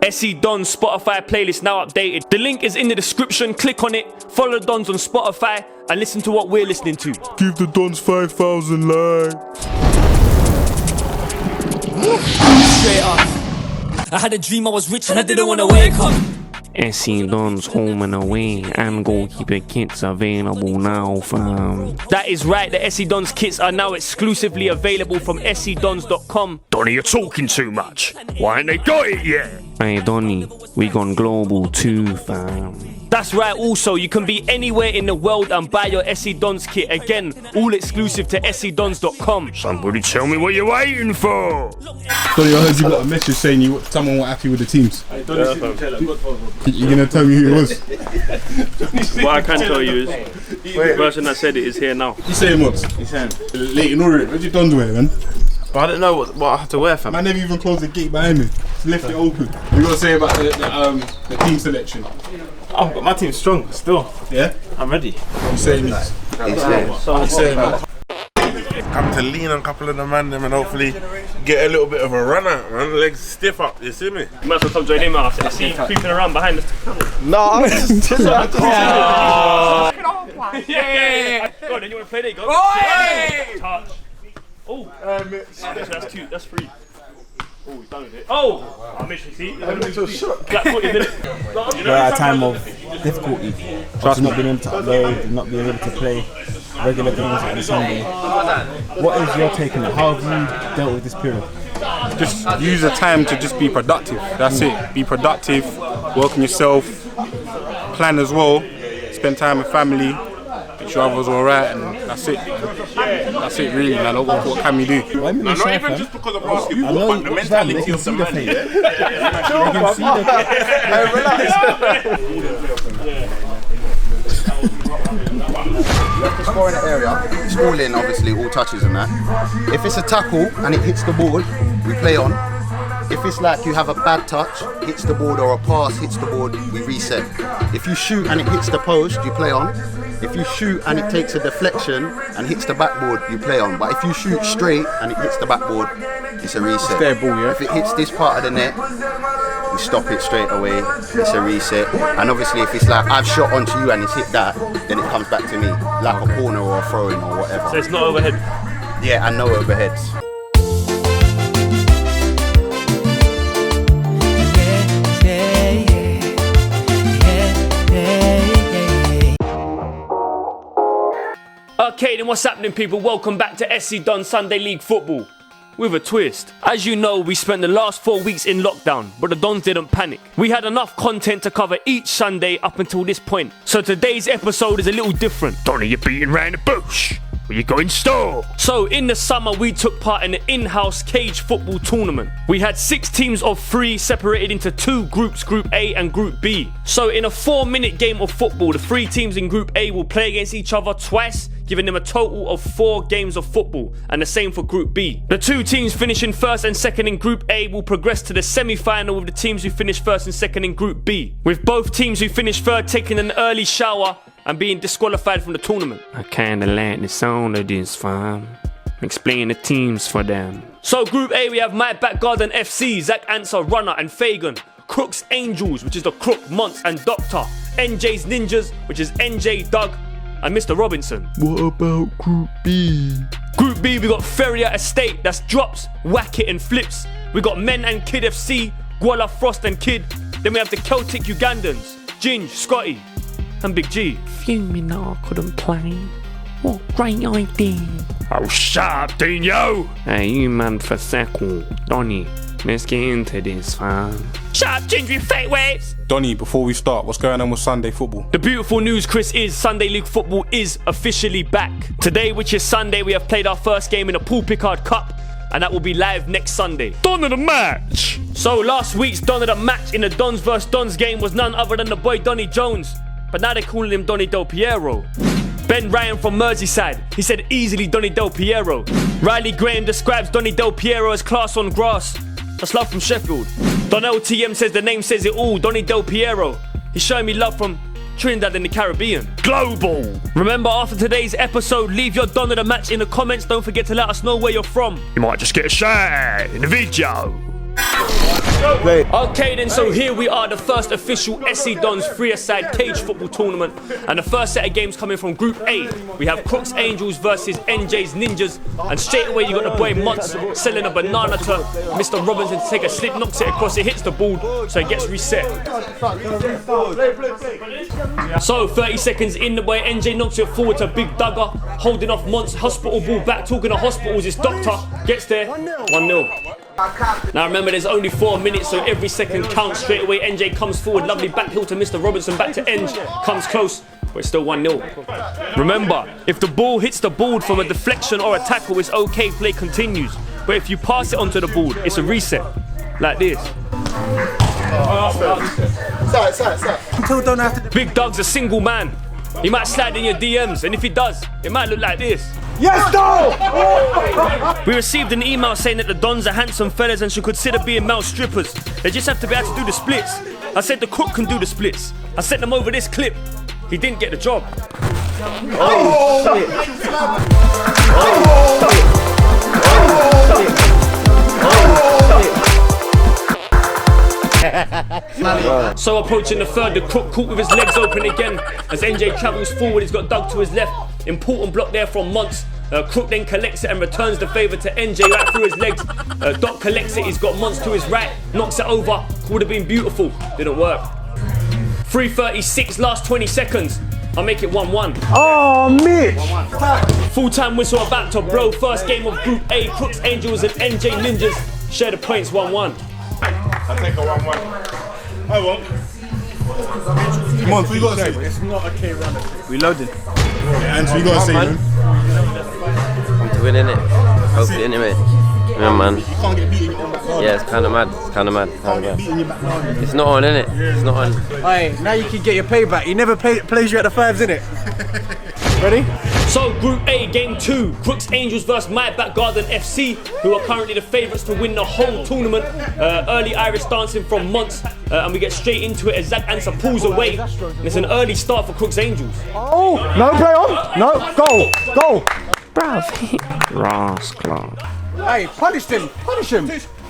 SE Don's Spotify playlist now updated. The link is in the description. Click on it, follow the Dons on Spotify, and listen to what we're listening to. Give the Dons 5,000 likes. Straight up. I had a dream I was rich and I didn't want to wake up. SE Don's home and away, and goalkeeper kits available now, fam. That is right, the SE Dons kits are now exclusively available from sedons.com. Donny, you're talking too much. Why ain't they got it yet? Hey Donny, we gone global too, fam. That's right, also, you can be anywhere in the world and buy your SE Dons kit. Again, all exclusive to sedons.com. Somebody tell me what you're waiting for. Donny, I heard you got a message saying someone was happy with the teams. You're going to tell me who it was? What I can tell you is, the person that said it is here now. You saying what? He's saying, Leighton Orient, what'd you Dons wear, man? but I don't know what I have to wear, fam. Man never even closed the gate behind me. Just left it open. You got to say about the team selection. Oh, but my team's strong still. Yeah? I'm ready. You saying that? You saying that? Come to lean on a couple of the man them and hopefully get a little bit of a run out, man. Legs stiff up, you see me? You might as well come join him after. I see you creeping around behind us. No, I'm just Yeah. Go on, then you want to play there? Go. Touch. Oh, that's two. That's three. Oh, he's done with it. Oh, I missed you. See, black footed, didn't it? We're at a time of difficulty. Just not being able to upload, not being able to play regular games on Sunday. What is your take on it? How have you dealt with this period? Just use the time to just be productive. That's it. Be productive, work on yourself, plan as well, spend time with family, make sure others are alright, and that's it. That's it really, man. What can we do? Why am I not shy, even fam? just because of basketball, but the mentality of the man. They can see You have to score in the area, it's all in obviously, all touches and that. If it's a tackle and it hits the board, we play on. If it's like you have a bad touch, hits the board, or a pass hits the board, we reset. If you shoot and it hits the post, you play on. If you shoot and it takes a deflection and hits the backboard, you play on. But if you shoot straight and it hits the backboard, it's a reset. It's their ball, yeah? If it hits this part of the net, we stop it straight away, it's a reset. And obviously if it's like I've shot onto you and it's hit that, then it comes back to me, like a corner or a throw-in or whatever. So it's not overhead? Yeah, and no overheads. Okay, then what's happening, people? Welcome back to SC Don Sunday League Football. With a twist. As you know, we spent the last 4 weeks in lockdown, but the Dons didn't panic. We had enough content to cover each Sunday up until this point. So today's episode is a little different. Donny, you're beating round the bush. Where you going store? So in the summer, we took part in the in-house cage football tournament. We had 6 teams of 3 separated into 2 groups, Group A and Group B. So in a 4-minute game of football, the 3 teams in Group A will play against each other twice, giving them a total of 4 games of football, and the same for Group B. The 2 teams finishing first and second in Group A will progress to the semi-final with the teams who finish first and second in Group B, with both teams who finish third taking an early shower and being disqualified from the tournament. I kinda like the sound of this, fam. Explain the teams for them. So Group A, we have My Back Garden FC, Zach Answer, Runner and Fagan. Crooks Angels, which is the Crook, Monts and Doctor. NJ's Ninjas, which is NJ, Doug and Mr. Robinson. What about Group B? Group B, we got Ferrier Estate, that's Drops, Whack It and Flips. We got Men and Kid FC, Gwala, Frost and Kid. Then we have the Celtic Ugandans, Ginge, Scotty and Big G. Fuming that I couldn't play. What great idea. Oh, shut up, Dino! Hey, you man for second. Donny, let's get into this, fam. Shut up, Ginge, you fake waves! Donny, before we start, what's going on with Sunday football? The beautiful news, Chris, is Sunday League Football is officially back. Today, which is Sunday, we have played our first game in the Paul Picard Cup, and that will be live next Sunday. Don of the match! So last week's Don of the match in the Dons vs Dons game was none other than the boy Donny Jones, but now they're calling him Donny Del Piero. Ben Ryan from Merseyside, he said easily Donny Del Piero. Riley Graham describes Donny Del Piero as class on grass. That's love from Sheffield. Don LTM says the name says it all, Donny Del Piero. He's showing me love from Trinidad and the Caribbean. Global! Remember, after today's episode, leave your Don of the match in the comments. Don't forget to let us know where you're from. You might just get a shout in the video. Okay then, so here we are, the first official SC Dons three-a-side cage football tournament, and the first set of games coming from Group A. We have Crooks Angels versus NJ's Ninjas, and straight away you got the boy Monts selling a banana to Mr. Robinson to take a slip, knocks it across, it hits the board, so it gets reset. So 30 seconds in, the boy NJ knocks it forward to Big Dugger, holding off Monts, hospital ball back, talking to hospitals, it's Doctor, gets there, 1-0. Now remember, there's only 4 minutes, so every second counts. Straight away NJ comes forward, lovely back heel to Mr. Robinson, back to NJ, comes close, but it's still 1-0. Remember, if the ball hits the board from a deflection or a tackle, it's okay, play continues. But if you pass it onto the board, it's a reset, like this. Big Dog's a single man. He might slide in your DMs, and if he does, it might look like this. Yes, no! We received an email saying that the Dons are handsome fellas and should consider being male strippers. They just have to be able to do the splits. I said the Crook can do the splits. I sent them over this clip. He didn't get the job. So approaching the third, the Crook caught with his legs open again. As NJ travels forward, he's got Doug to his left. Important block there from Monts. Crook then collects it and returns the favour to NJ right through his legs. Doc collects it, he's got Monts to his right, knocks it over. Would have been beautiful, didn't work. 3:36, last 20 seconds. I'll make it 1-1. Oh, Mitch! Full-time whistle about to blow. First game of Group A, Crooks Angels and NJ Ninjas. Share the points, 1-1. I'll take a 1-1. I won't. Come on, we got to say. It's not a K runner. Reloaded. And so you got to say, man. I'm to win, innit? Hopefully, anyway. Yeah, man. You can't get beaten in your back. Yeah, it's kind of mad. It's kind of mad. It's not on, innit? It's not on. Hey, now you can get your payback. He never plays you at the fives, innit? Ready? So Group A, Game 2, Crooks Angels versus My Back Garden FC, who are currently the favourites to win the whole tournament. Early Irish dancing from Monts, and we get straight into it as Zach Ansa pulls away. And it's an early start for Crooks Angels. Oh, no, play on. No, go. Bruv, rascal. Hey, punish him.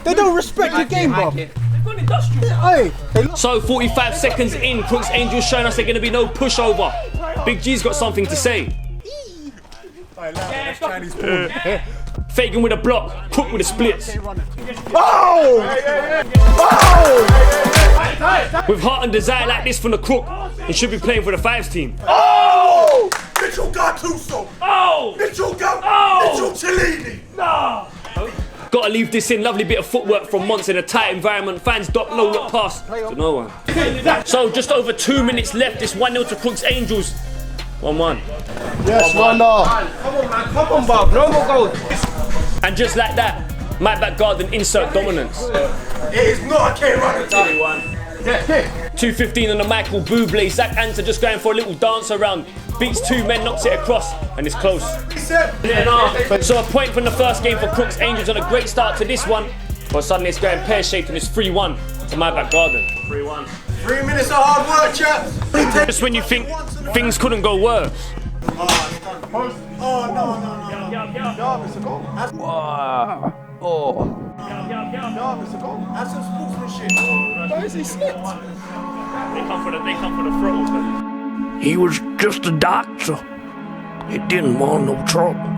They don't respect the game, bro. Hey, So 45 seconds in, Crooks Angels showing us there's going to be no pushover. Big G's got something to say. Fagan with a block, Crook with the splits. With heart and desire like this from the Crook, he should be playing for the fives team. oh! Mitchell Gattuso. Oh! Mitchell Cellini. Nah. Gotta leave this in, lovely bit of footwork from Monts in a tight environment. Fans dot low look pass to no one. So just over 2 minutes left, it's 1-0 to Crooks Angels. 1-1. Yes, one. Come on, Bob. No more goals. And just like that, My Back Garden insert dominance. It is not a K runner. 2:15 on the Michael Bublé. Zach Ansa just going for a little dance around. Beats 2 men, knocks it across, and it's close. So a point from the first game for Crooks Angels on a great start to this one. But suddenly it's going pear-shaped and it's 3-1 to My Back Garden. 3-1. 3 minutes of hard work, chaps. Just when you think things couldn't go worse. Oh, no. It's a goal. Wow. Oh. It's a goal. That's some sportsmanship. Why is he slipped? They come for the throat. He was just a doctor. He didn't want no trouble.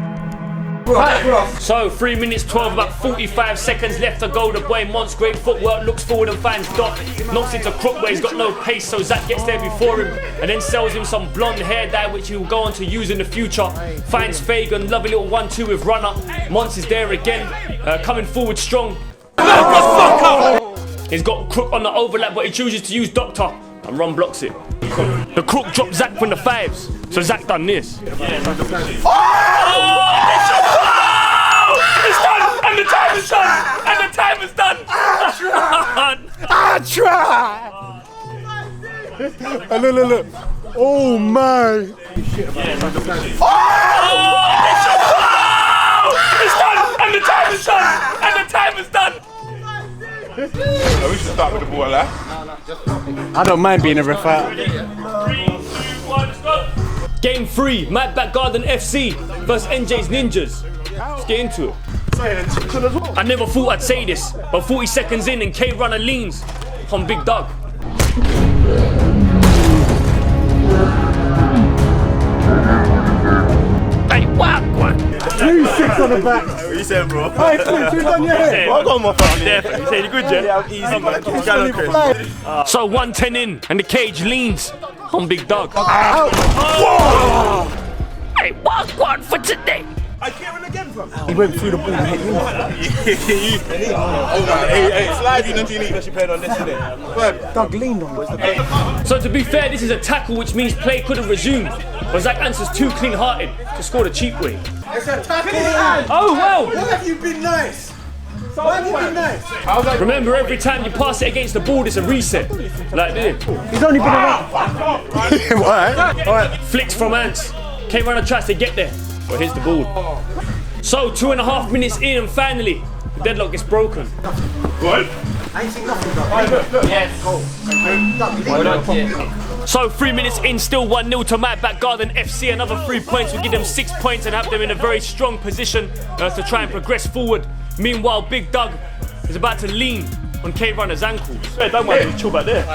So 3 minutes 12, about 45 seconds left to go. The boy Monts, great footwork, looks forward and finds Doc. Knocks into Crook where he's got no pace, so Zach gets there before him and then sells him some blonde hair dye which he will go on to use in the future. Finds Fagan, lovely little 1-2 with runner. Monts is there again, coming forward strong. He's got Crook on the overlap, but he chooses to use Doctor and Ron blocks it. The Crook dropped Zach from the fives, so Zach done this. It's done! And the time is done! And the time is done! I tried! Look. Oh my! It's done! And the time is done! And the time is done! We should start with the ball, eh? I don't mind being a ref out. 3, 2, 1, let's go! Game 3, My Back Garden FC versus NJ's Ninjas. Let's get into it. I never thought I'd say this, but 40 seconds in and K-Runner leans on Big Doug. Hey, what? 3-6 on the back. What you saying, bro? Hey, Twitch, who's on your head? I got my phone. Definitely. You saying you good, Jen? Yeah, I'm easy, man. So 110 in, and the cage leans on Big Doug. Hey, what for today? I can't run again, fam. He went through the ball and hit me. Hey, slide you don't you need that you played on this today. Doug leaned on it. So to be fair, this is a tackle, which means play could have resumed. But Zach answers too clean-hearted to score the cheap way. It's a tackle. Oh, well. Why have you been nice? Why have you been nice? Remember, every time you pass it against the board, it's a reset. Like this. He's only been around. Alright. Flicks from Ants. K-Runner tries to get there, but here's the board. So 2.5 minutes in, and finally, the deadlock gets broken. What? I ain't seen nothing, Doug. Yes. So 3 minutes in, still 1-0 to my back Garden FC. Another 3 points will give them 6 points and have them in a very strong position to try and progress forward. Meanwhile, Big Doug is about to lean on K-Runner's ankles. Hey, don't mind, chill back there.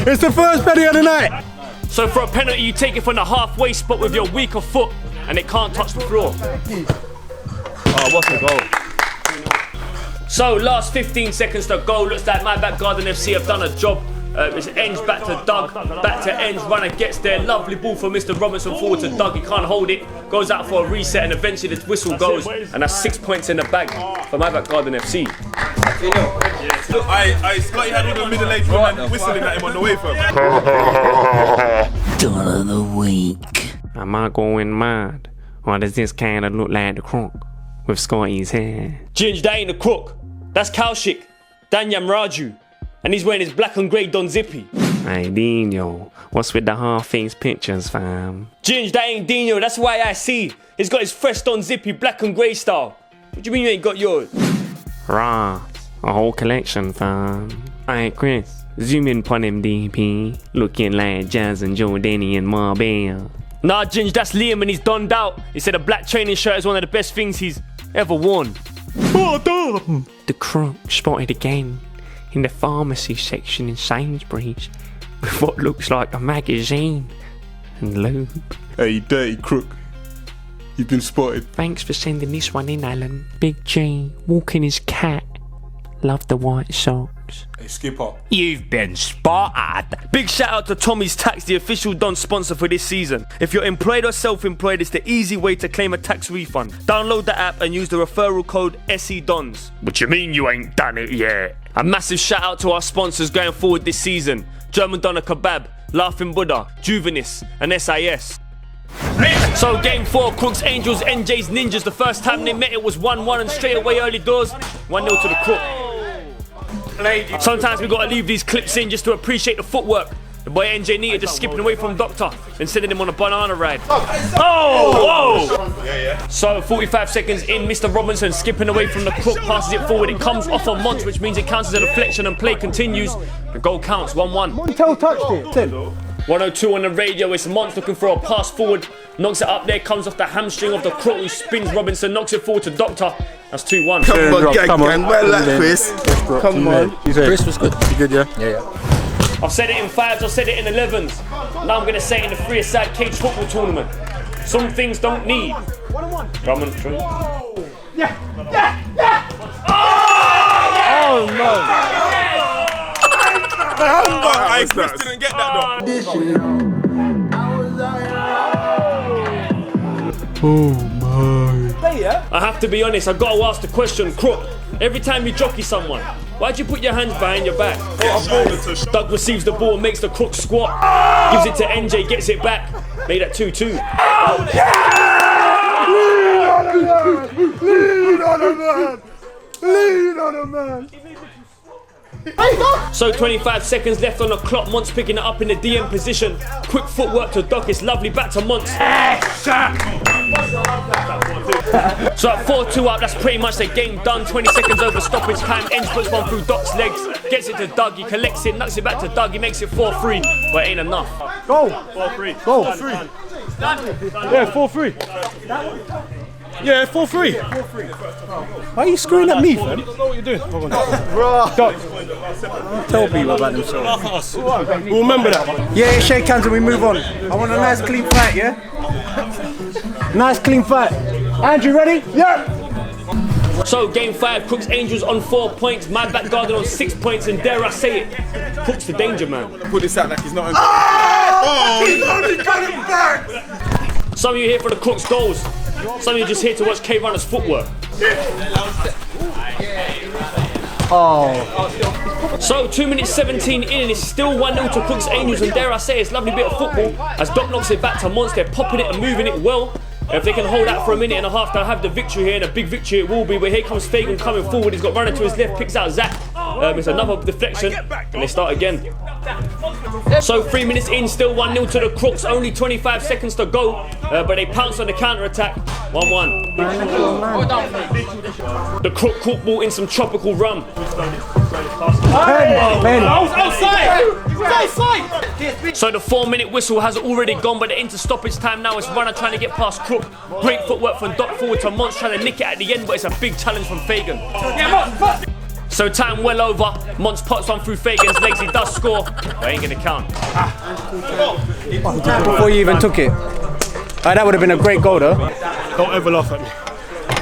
It's the first penalty of the night. So for a penalty, you take it from the halfway spot with your weaker foot, and it can't touch the floor. Oh, what's the goal? So last 15 seconds to go. Looks like my back Garden FC have done a job. It's Enge back to Doug, back to Enge. Runner gets there. Lovely ball from Mr. Robinson forward to Doug. He can't hold it. Goes out for a reset, and eventually the whistle goes. And that's 6 points in the bag for my back Garden FC. Look, I Scotty had all the middle-aged women whistling at him on the way, fam. Dollar of the week. Am I going mad? Or does this kind of look like the crook with Scotty's hair? Ginge, that ain't the crook. That's Kaushik, Danyam Raju. And he's wearing his black and grey Don Zippy. Hey Dino, what's with the half-faced pictures, fam? Ginge, that ain't Dino, that's why I see. He's got his fresh Don Zippy black and grey style. What do you mean you ain't got yours? Rah, a whole collection, fam. Hey Chris, zoom in pon him DP. Looking like Jazz and Jordanian Marbella. Nah, Ginge, that's Liam and he's donned out. He said a black training shirt is one of the best things he's ever worn. The crook spotted again in the pharmacy section in Sainsbury's with what looks like a magazine and lube. Hey, you dirty crook. You've been spotted. Thanks for sending this one in, Alan. Big G, walking his cat. Love the white socks. Hey, Skipper. You've been spotted. Big shout out to Tommy's Tax, the official DONS sponsor for this season. If you're employed or self-employed, it's the easy way to claim a tax refund. Download the app and use the referral code SEDONS. What you mean you ain't done it yet? A massive shout out to our sponsors going forward this season. German Doner Kebab, Laughing Buddha, Juvenis and SIS. So game 4, Crooks, Angels, NJs, Ninjas. The first time they met it was 1-1 and straight away early doors, 1-0 to the Crook. Sometimes we gotta leave these clips in just to appreciate the footwork. The boy NJ Nita just skipping away from Doctor and sending him on a banana ride. Oh, whoa! So 45 seconds in, Mr. Robinson skipping away from the Crook, passes it forward. It comes off a Monch, which means it counts as a deflection and play continues. The goal counts, 1-1. Montel touched it. 10. 102 on the radio, it's Monch looking for a pass forward. Knocks it up there, comes off the hamstring of the Crook, who spins Robinson, knocks it forward to Doctor. That's 2-1. Come on, gang. Well, like Chris. Come on. Chris was good. You good, yeah? Yeah. I've said it in 5s, I've said it in 11s. Now I'm going to say it in the 3-a-side cage football tournament. Some things don't need. Drum and true. Yeah. Oh no! I Chris didn't get that though. Oh my. I have to be honest, I've got to ask the question, Crook. Every time you jockey someone, why'd you put your hands behind your back? Doug receives the ball, makes the Crook squat, gives it to NJ, gets it back. Made that 2-2. Lean on a man. So 25 seconds left on the clock. Monts picking it up in the DM position. Quick footwork to Doc. It's lovely. Back to Monts. So at 4-2 up, that's pretty much the game done. 20 seconds over stoppage time. Enge puts one through Doc's legs. Gets it to Doug. He collects it, knocks it back to Doug. He makes it 4-3. But it ain't enough. Go. 4-3. Go. Yeah, 4-3. Yeah, 4-3. Why are you screwing at me, fam? What are you doing? Bro. Tell people about themselves. We'll remember that. Yeah, shake hands and we move on. I want a nice clean fight, yeah? Nice clean fight. Andrew, ready? Yeah. So game 5, Crooks Angels on 4 points, my back garden on 6 points, and dare I say it, Crooks the danger man. Put this out like he's not. He's only got him back. Some of you here for the Crooks goals. Some of you just here to watch K-Runner's footwork. Oh. So 2 minutes 17 in and it's still 1-0 to Crooks Angels, and dare I say it's a lovely bit of football as Doc knocks it back to Mons. They're popping it and moving it well. If they can hold out for a minute and a half, they'll have the victory here, and a big victory it will be. But here comes Fagan coming forward. He's got runner to his left, picks out Zach. It's another deflection, and they start again. So 3 minutes in, still 1-0 to the Crooks. Only 25 seconds to go, but they pounce on the counter-attack. 1-1. The Crook caught ball in some tropical rum. So the 4-minute whistle has already gone, but into stoppage time now. It's runner trying to get past Crook. Great footwork from Doc forward to Mons, trying to nick it at the end, but it's a big challenge from Fagan. So time well over. Mons pots one through Fagan's legs. He does score, but ain't gonna count. Before you even took it. That would have been a great goal, though. Don't ever laugh at me.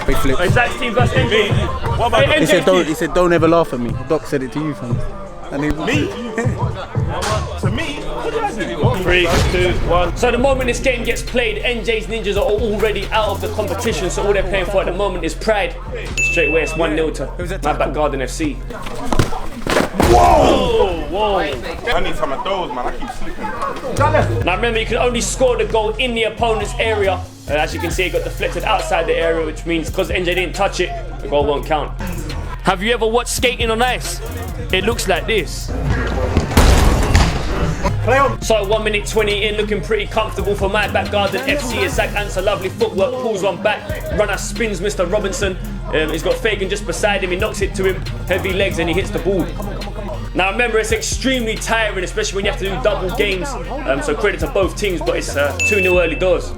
Big flip. Is that team versus NJ? What about he said, don't ever laugh at me. Doc said it to you, fam. And he, Me? To me? What did I do? 3, 2, 1. So the moment this game gets played, NJ's Ninjas are already out of the competition, so all they're playing for at the moment is pride. Straight away, it's 1-0 to my back garden FC. Whoa! I need some of those, man. I keep slipping. Now remember, you can only score the goal in the opponent's area. As you can see, it got deflected outside the area, which means because NJ didn't touch it, the goal won't count. Have you ever watched skating on ice? It looks like this. play on. So 1 minute 20 in, looking pretty comfortable for my back garden FC. As Zach answer lovely footwork, pulls one back, runner spins Mr. Robinson. He's got Fagan just beside him, he knocks it to him, heavy legs, and he hits the ball. Now remember, it's extremely tiring, especially when you have to do double games. So credit to both teams, but it's 2-0 early doors.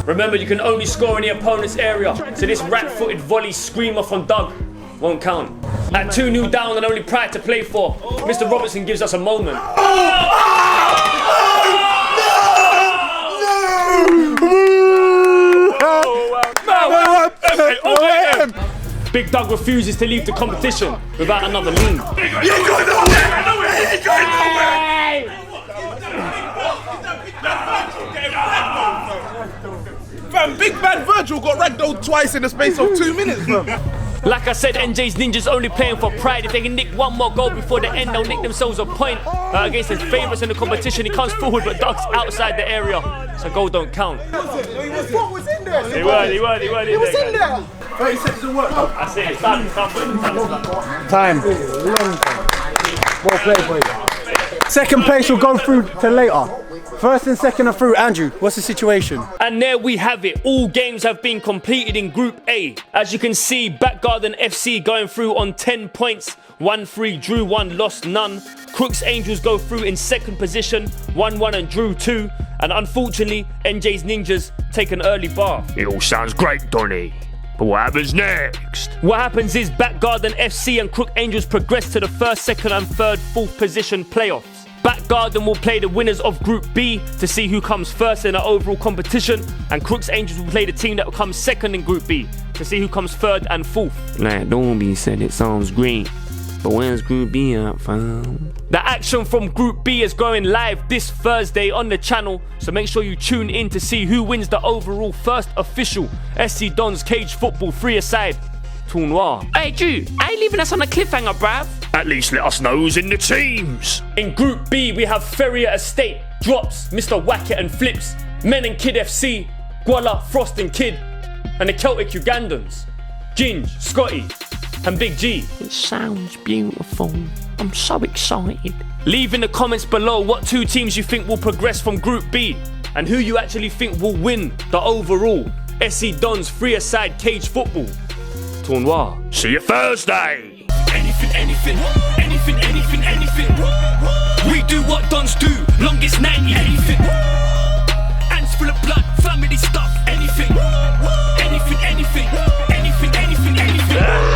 Remember, you can only score in the opponent's area, so this rat-footed volley screamer from Doug won't count. At 2-0 down and only pride to play for, Mr. Robinson gives us a moment. Big Doug refuses to leave the competition without another lean. Fam, Big Bad Virgil got ragdolled twice in the space of 2 minutes, fam. Like I said, NJ's Ninjas only playing for pride. If they can nick one more goal before the end, they'll nick themselves a point against his favourites in the competition. He comes forward, but Doug's outside the area, so goal don't count. What was in there? He was in there. 30 seconds of work. I see it. Time. Well played, boys. Second place will go through to later. First and second are through. Andrew, what's the situation? And there we have it. All games have been completed in Group A. As you can see, Backgarden FC going through on 10 points. 1-3, drew 1, lost none. Crooks Angels go through in second position, 1-1 and drew 2. And unfortunately, NJ's Ninjas take an early bar. It all sounds great, Donny. But what happens next? What happens is Backgarden FC and Crook Angels progress to the first, second and third, fourth position playoffs. Backgarden will play the winners of Group B to see who comes first in the overall competition, and Crooks Angels will play the team that comes second in Group B to see who comes third and fourth. Like Dorby said, it sounds great, but when's Group B out, fam? The action from Group B is going live this Thursday on the channel, so make sure you tune in to see who wins the overall first official SC DONS Cage Football 3-a-side tournoi. Hey, Drew, are you leaving us on a cliffhanger, bruv? At least let us know who's in the teams. In Group B, we have Ferrier Estate, Drops, Mr. Wacket and Flips, Men and Kid FC, Guala, Frost and Kid, and the Celtic Ugandans, Ginge, Scotty, and Big G. It sounds beautiful. I'm so excited. Leave in the comments below what two teams you think will progress from Group B and who you actually think will win the overall SC DONS 3-a-side cage football tournoi. See you Thursday. Anything. We do what Dons do, longest 90. Anything. Ants full of blood, family stuff, anything, anything, anything, anything, anything, anything.